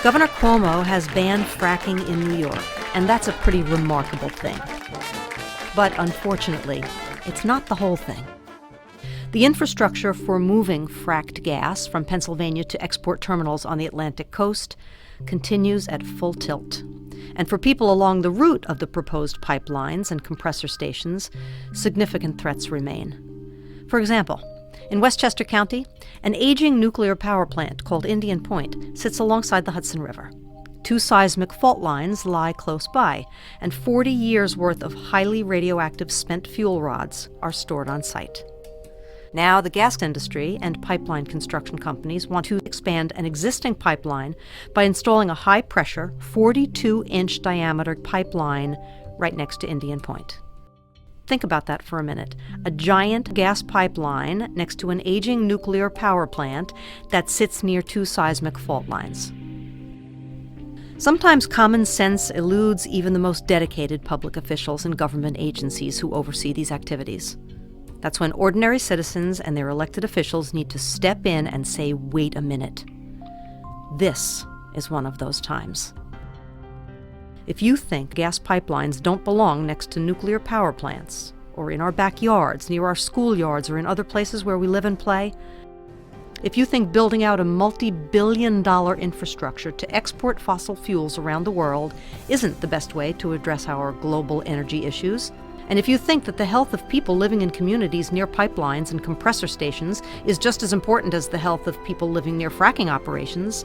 Governor Cuomo has banned fracking in New York, and that's a pretty remarkable thing. But unfortunately, it's not the whole thing. The infrastructure for moving fracked gas from Pennsylvania to export terminals on the Atlantic coast continues at full tilt. And for people along the route of the proposed pipelines and compressor stations, significant threats remain. For example, in Westchester County, an aging nuclear power plant called Indian Point sits alongside the Hudson River. 2 seismic fault lines lie close by, and 40 years' worth of highly radioactive spent fuel rods are stored on site. Now, the gas industry and pipeline construction companies want to expand an existing pipeline by installing a high-pressure, 42-inch diameter pipeline right next to Indian Point. Think about that for a minute. A giant gas pipeline next to an aging nuclear power plant that sits near 2 seismic fault lines. Sometimes common sense eludes even the most dedicated public officials and government agencies who oversee these activities. That's when ordinary citizens and their elected officials need to step in and say, wait a minute. This is one of those times. If you think gas pipelines don't belong next to nuclear power plants, or in our backyards, near our schoolyards, or in other places where we live and play, if you think building out a multi-billion-dollar infrastructure to export fossil fuels around the world isn't the best way to address our global energy issues, and if you think that the health of people living in communities near pipelines and compressor stations is just as important as the health of people living near fracking operations,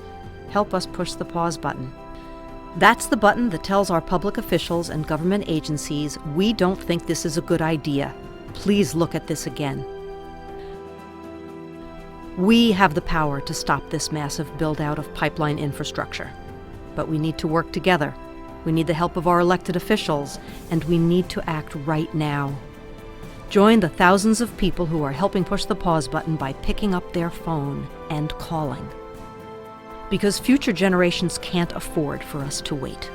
help us push the pause button. That's the button that tells our public officials and government agencies we don't think this is a good idea. Please look at this again. We have the power to stop this massive build-out of pipeline infrastructure, but we need to work together. We need the help of our elected officials, and we need to act right now. Join the thousands of people who are helping push the pause button by picking up their phone and calling. Because future generations can't afford for us to wait.